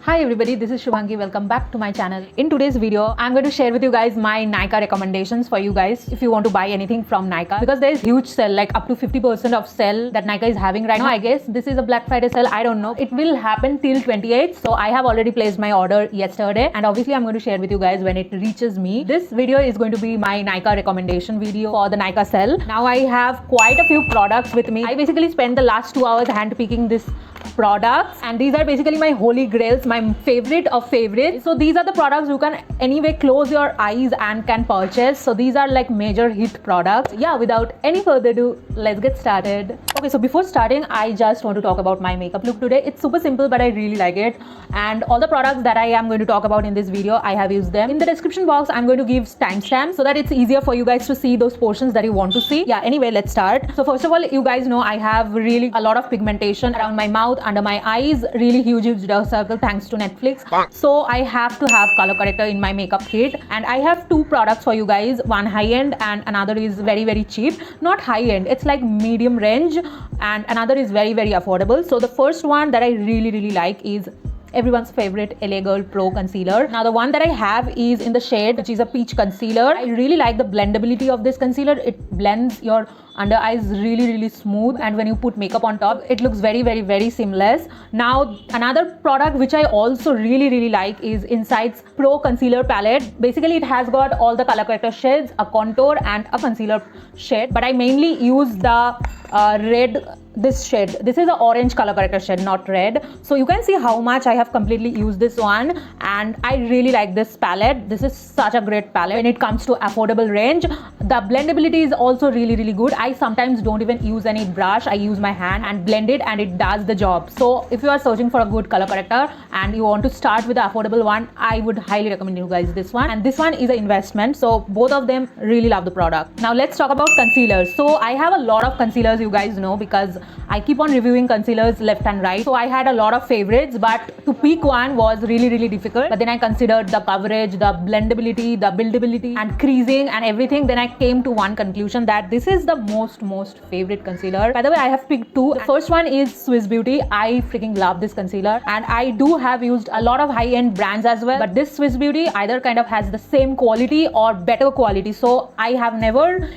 Hi everybody, this is Shubhangi. Welcome back to my channel. In today's video, I'm going to share with you guys my Nykaa recommendations for you guys if you want to buy anything from Nykaa, because there is huge sale, like up to 50% of sale that Nykaa is having right now. I guess this is a Black Friday sale. I don't know. It will happen till 28th. So I have already placed my order yesterday, and obviously I'm going to share with you guys when it reaches me. This video is going to be my Nykaa recommendation video for the Nykaa sale. Now I have quite a few products with me. I basically spent the last 2 hours hand picking this products, and these are basically my holy grails, my favorite of favorites. So these are the products you can anyway close your eyes and can purchase. So these are like major hit products. Yeah, without any further ado, let's get started. Okay, so before starting, I just want to talk about my makeup look today. It's super simple, but I really like it, and all the products that I am going to talk about in this video, I have used them. In the description box, I'm going to give timestamps so that it's easier for you guys to see those portions that you want to see. Yeah, anyway, let's start. So first of all, you guys know I have really a lot of pigmentation around my mouth, under my eyes, really huge dark circle thanks to Netflix. So I have to have color corrector in my makeup kit, and I have two products for you guys. One high end and another is very cheap. Not high end, it's like medium range, and another is very affordable. So the first one that I really like is everyone's favorite LA Girl Pro Concealer. Now the one that I have is in the shade which is a peach concealer. I really like the blendability of this concealer. It blends your under eyes really smooth, and when you put makeup on top, it looks very seamless. Now another product which I also really like is Insight's Pro Concealer Palette. Basically it has got all the color corrector shades, a contour and a concealer shade, but I mainly use the red, this shade. This is an orange color corrector shade, not red. So you can see how much I have completely used this one, and I really like this palette. This is such a great palette when it comes to affordable range. The blendability is also really good. I sometimes don't even use any brush. I use my hand and blend it, and it does the job. So if you are searching for a good color corrector and you want to start with the affordable one, I would highly recommend you guys this one, and this one is an investment. So both of them really love the product. Now let's talk about concealers. So I have a lot of concealers, you guys know, because I keep on reviewing concealers left and right. So I had a lot of favorites, but to pick one was really difficult. But then I considered the coverage, the blendability, the buildability and creasing and everything. Then I came to one conclusion that this is the most favorite concealer. By the way, I have picked two. The first one is Swiss Beauty. I freaking love this concealer, and I do have used a lot of high-end brands as well, but this Swiss Beauty either kind of has the same quality or better quality. So I have never,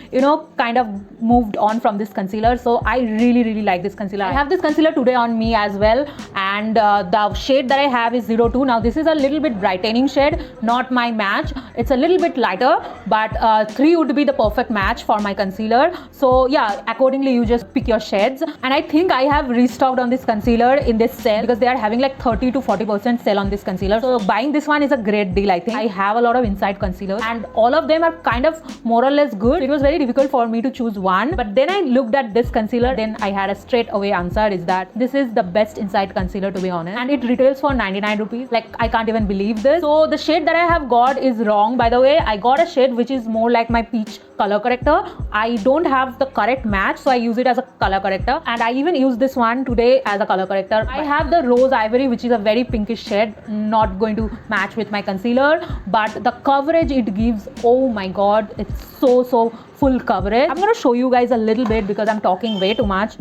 kind of moved on from this concealer. So I really like this concealer. I have this concealer today on me as well, and the shade that I have is 02. Now this is a little bit brightening shade, not my match. It's a little bit lighter, but 3 would be the perfect match for my concealer. So yeah, accordingly you just pick your shades. And I think I have restocked on this concealer in this sale, because they are having like 30 to 40% sale on this concealer. So buying this one is a great deal, I think. I have a lot of Insight concealers, and all of them are kind of more or less good. It was very difficult for me to choose one, but then I looked at this concealer, then I had a straight away answer is that this is the best Insight concealer, to be honest, and it retails for 99 rupees. Like, I can't even believe this. So the shade that I have got is wrong, by the way. I got a shade which is more like my peach color corrector. I don't have the correct match, so I use it as a color corrector, and I even use this one today as a color corrector. I have the Rose Ivory, which is a very pinkish shade, not going to match with my concealer, but the coverage it gives, oh my god, it's so full coverage. I'm going to show you guys a little bit because I'm talking way too much.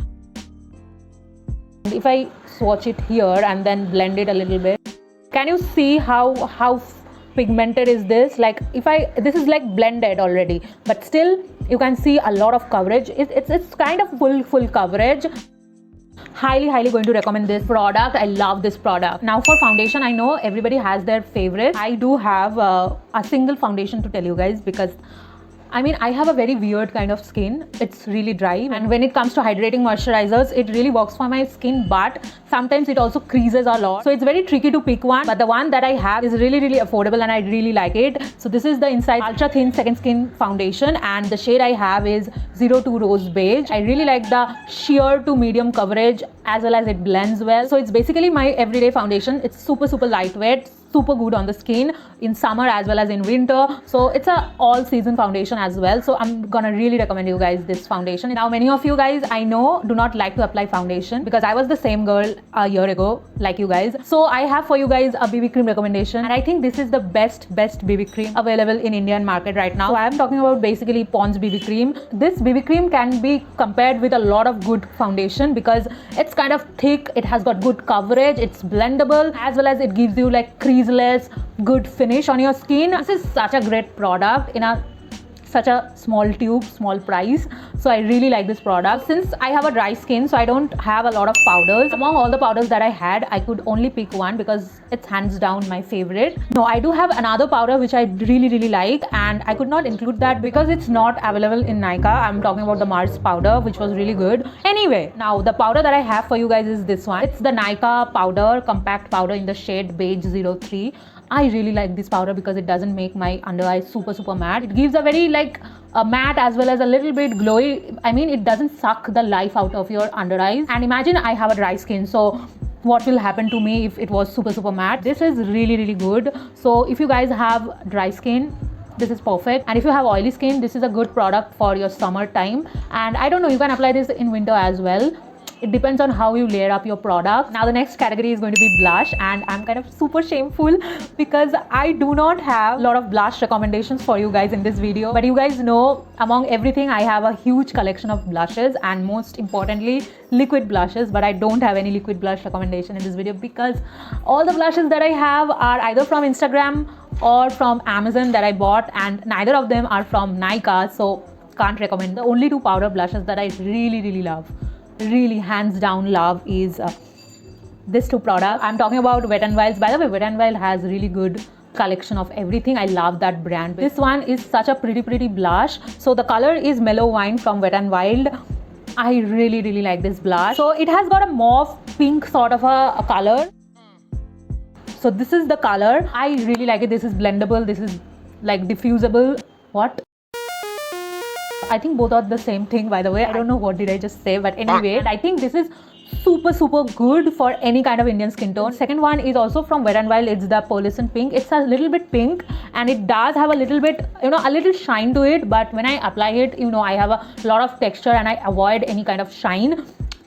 If I swatch it here and then blend it a little bit, can you see how pigmented is this? Like, this is like blended already, but still you can see a lot of coverage. It's kind of full coverage. Highly going to recommend this product. I love this product. Now for foundation, I know everybody has their favorite. I do have a single foundation to tell you guys, because I have a very weird kind of skin. It's really dry, and when it comes to hydrating moisturizers, it really works for my skin, but sometimes it also creases a lot. So it's very tricky to pick one, but the one that I have is really affordable, and I really like it. So this is the Insight Ultra Thin Second Skin Foundation, and the shade I have is 02 Rose Beige. I really like the sheer to medium coverage, as well as it blends well. So it's basically my everyday foundation. It's super lightweight, super good on the skin in summer as well as in winter. So it's a all season foundation as well. So I'm gonna really recommend you guys this foundation. Now many of you guys I know do not like to apply foundation, because I was the same girl a year ago like you guys. So I have for you guys a BB cream recommendation, and I think this is the best BB cream available in Indian market right now. So I am talking about basically Pond's BB cream. This BB cream can be compared with a lot of good foundation because it's kind of thick, it has got good coverage, it's blendable, as well as it gives you like creaseless good finish on your skin. This is such a great product in such a small tube, small price. So I really like this product. Since I have a dry skin, so I don't have a lot of powders. Among all the powders that I had, I could only pick one because it's hands down my favorite. No, I do have another powder which I really like, and I could not include that because it's not available in Nykaa. I'm talking about the Mars powder, which was really good. Anyway, now the powder that I have for you guys is this one. It's the Nykaa powder, compact powder in the shade Beige 03. I really like this powder because it doesn't make my under eyes super matte. It gives a very like a matte as well as a little bit glowy. I mean, it doesn't suck the life out of your under eyes. And imagine I have a dry skin, so what will happen to me if it was super matte? This is really good. So if you guys have dry skin, this is perfect. And if you have oily skin, this is a good product for your summer time. And I don't know, you can apply this in winter as well. It depends on how you layer up your product. Now the next category is going to be blush, and I'm kind of super shameful because I do not have a lot of blush recommendations for you guys in this video. But you guys know, among everything, I have a huge collection of blushes, and most importantly liquid blushes. But I don't have any liquid blush recommendation in this video because all the blushes that I have are either from Instagram or from Amazon that I bought, and neither of them are from Nykaa, so can't recommend. The only two powder blushes that I really love, really hands down love, is this two products. I'm talking about Wet n Wild. By the way, Wet n Wild has really good collection of everything. I love that brand. This one is such a pretty blush. So the color is Mellow Wine from Wet n Wild. I really like this blush. So it has got a mauve pink sort of a color. So this is the color. I really like it. This is blendable. This is like diffusable. What? I think both are the same thing, by the way. I don't know what did I just say, but anyway, I think this is super good for any kind of Indian skin tone. Second one is also from Wet n Wild. It's the Pearlescent Pink. It's a little bit pink, and it does have a little bit, a little shine to it. But when I apply it, I have a lot of texture and I avoid any kind of shine.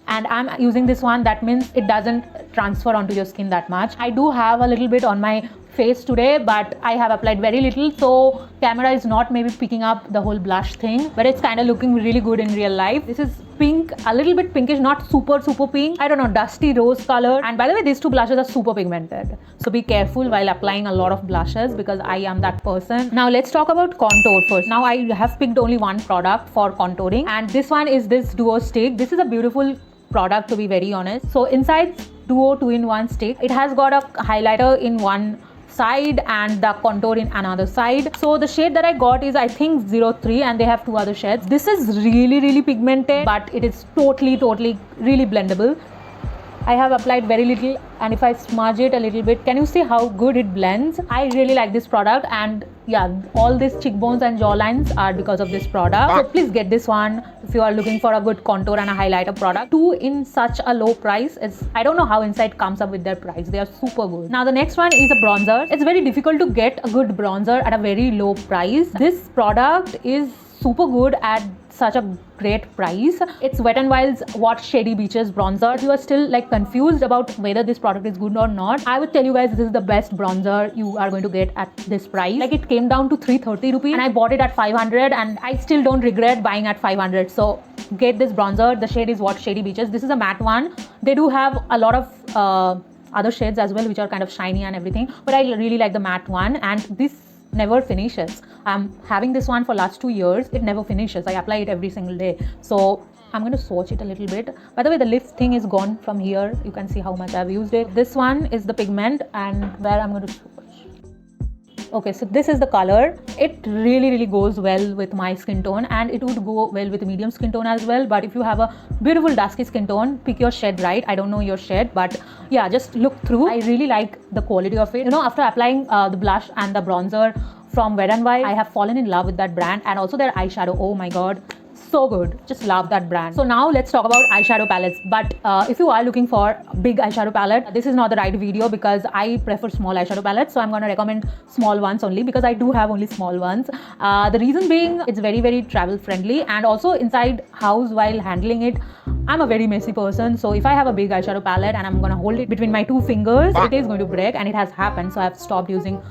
And I'm using this one. That means it doesn't transfer onto your skin that much. I do have a little bit on my face today, but I have applied very little, so camera is not maybe picking up the whole blush thing, but it's kind of looking really good in real life. This is pink, a little bit pinkish, not super pink. I don't know, dusty rose color. And by the way, these two blushes are super pigmented, so be careful while applying a lot of blushes because I am that person. Now let's talk about contour first. Now I have picked only one product for contouring, and this one is this Duo Stick. This is a beautiful product, to be very honest. So inside Duo 2-in-1 stick, it has got a highlighter in one side and the contour in another side. So the shade that I got is I think 03, and they have two other shades. This is really pigmented, but it is totally really blendable. I have applied very little, and if I smudge it a little bit, can you see how good it blends? I really like this product, and yeah, all these cheekbones and jawlines are because of this product. So please get this one if you are looking for a good contour and a highlighter product. Two in such a low price. I don't know how Insight comes up with their price. They are super good. Now the next one is a bronzer. It's very difficult to get a good bronzer at a very low price. This product is super good at such a great price. It's Wet n Wild's What Shady Beaches bronzer. If you are still like confused about whether this product is good or not, I would tell you guys this is the best bronzer you are going to get at this price. Like, it came down to 330 rupees and I bought it at 500, and I still don't regret buying at 500. So get this bronzer. The shade is What Shady Beaches. This is a matte one. They do have a lot of other shades as well, which are kind of shiny and everything, but I really like the matte one, and this never finishes. I'm having this one for last 2 years. It never finishes. I apply it every single day. So I'm going to swatch it a little bit. By the way, the lift thing is gone from here. You can see how much I've used it. This one is the pigment, and where I'm going to swatch. Okay, so this is the color. It really goes well with my skin tone, and it would go well with medium skin tone as well. But if you have a beautiful dusky skin tone, pick your shade right. I don't know your shade, but yeah, just look through. I really like the quality of it. After applying the blush and the bronzer from Wet n Wild, I have fallen in love with that brand, and also their eyeshadow. Oh my god, So good. Just love that brand. So now let's talk about eyeshadow palettes. But if you are looking for a big eyeshadow palette, this is not the right video because I prefer small eyeshadow palettes. So I'm going to recommend small ones only because I do have only small ones. The reason being it's very, very travel friendly, and also inside house while handling it, I'm a very messy person. So if I have a big eyeshadow palette and I'm going to hold it between my 2 fingers, it is going to break, and it has happened. So I've stopped using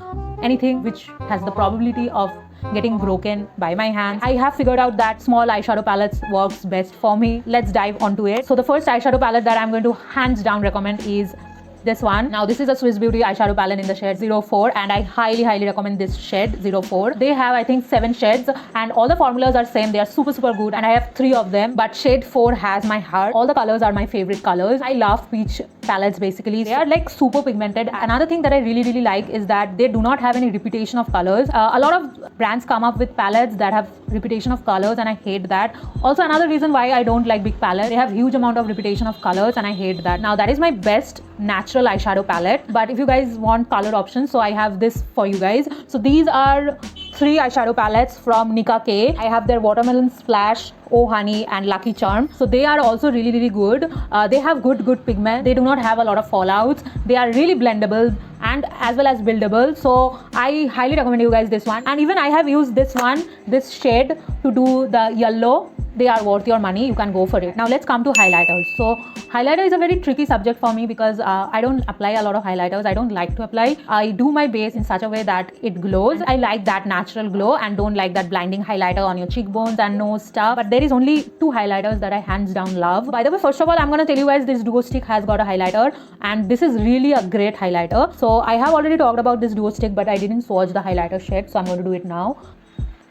anything which has the probability of getting broken by my hands. I have figured out that small eyeshadow palettes works best for me. Let's dive onto it. So the first eyeshadow palette that I'm going to hands down recommend is this one. Now this is a Swiss Beauty eyeshadow palette in the shade 04, and I highly recommend this shade 04. They have I think 7 shades and all the formulas are same. They are super good, and I have 3 of them, but shade 4 has my heart. All the colors are my favorite colors. I love peach palettes basically. They are like super pigmented. Another thing that I really like is that they do not have any repetition of colors. A lot of brands come up with palettes that have repetition of colors, and I hate that. Also another reason why I don't like big palettes, they have huge amount of repetition of colors, and I hate that. Now that is my best natural eyeshadow palette, but if you guys want color options, so I have this for you guys. So these are 3 eyeshadow palettes from Nicka K. I have their Watermelon Splash, Oh Honey and Lucky Charm. So they are also really good. They have good pigment. They do not have a lot of fallouts. They are really blendable and as well as buildable. So I highly recommend you guys this one. And even I have used this one, this shade, to do the yellow. They are worth your money. You can go for it. Now let's come to highlighters. So highlighter is a very tricky subject for me because I don't apply a lot of highlighters. I don't like to apply. I do my base in such a way that it glows. I like that natural glow and don't like that blinding highlighter on your cheekbones and nose stuff. But there is only 2 highlighters that I hands down love. By the way, first of all, I'm going to tell you guys this Duo Stick has got a highlighter, and this is really a great highlighter. So I have already talked about this Duo Stick, but I didn't swatch the highlighter shade, so I'm going to do it now.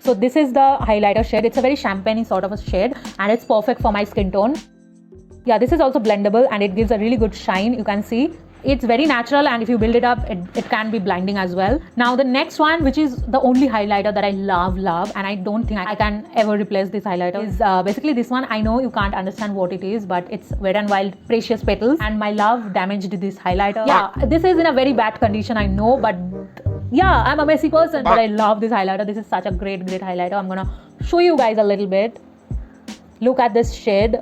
So this is the highlighter shade. It's a very champagne sort of a shade, and it's perfect for my skin tone. Yeah, this is also blendable and it gives a really good shine. You can see it's very natural, and if you build it up, it can be blinding as well. Now the next one, which is the only highlighter that I love, and I don't think I can ever replace this highlighter, is basically this one. I know you can't understand what it is, but it's Wet n Wild Precious Petals, and my love damaged this highlighter. Yeah, this is in a very bad condition, I know, but yeah, I'm a messy person, but I love this highlighter. This is such a great highlighter. I'm gonna show you guys a little bit. Look at this shade.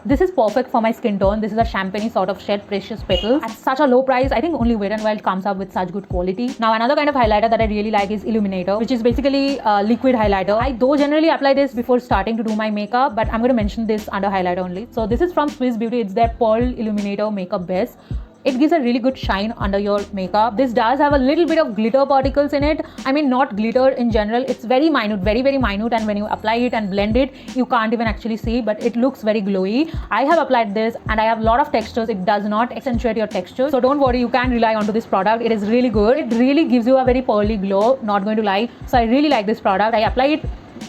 This is perfect for my skin tone. This is a champagne sort of shade, Precious Petals, at such a low price. I think only Wet n Wild comes up with such good quality. Now another kind of highlighter that I really like is Illuminator, which is basically a liquid highlighter. I though generally apply this before starting to do my makeup, but I'm going to mention this under highlighter only. So this is from Swiss Beauty. It's their Pearl Illuminator Makeup Base. It gives a really good shine under your makeup. This does have a little bit of glitter particles in it. I mean, not glitter in general. It's very minute, very minute, and when you apply it and blend it, you can't even actually see, but it looks very glowy. I have applied this and I have a lot of textures. It does not accentuate your texture, so don't worry, you can rely onto this product. It is really good. It really gives you a very pearly glow, not going to lie. So I really like this product. I apply it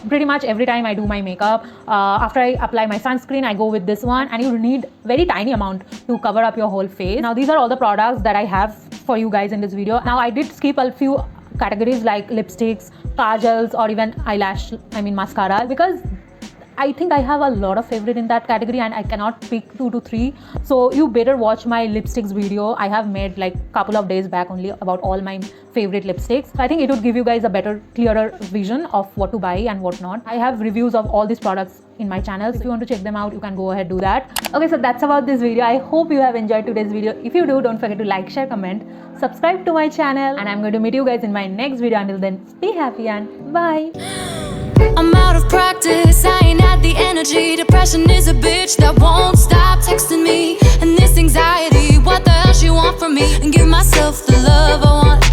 pretty much every time I do my makeup. After I apply my sunscreen, I go with this one, and you need very tiny amount to cover up your whole face. Now these are all the products that I have for you guys in this video. Now I did skip a few categories like lipsticks, kajals, or even mascara, because I think I have a lot of favorite in that category and I cannot pick 2 to 3. So you better watch my lipsticks video. I have made like couple of days back only about all my favorite lipsticks. So I think it would give you guys a better, clearer vision of what to buy and what not. I have reviews of all these products in my channel. If you want to check them out, you can go ahead, do that. Okay, so that's about this video. I hope you have enjoyed today's video. If you do, don't forget to like, share, comment, subscribe to my channel, and I'm going to meet you guys in my next video. Until then, be happy and bye. I'm out of practice, I ain't had the energy. Depression is a bitch that won't stop texting me. And this anxiety, what the hell she want from me? And give myself the love I want.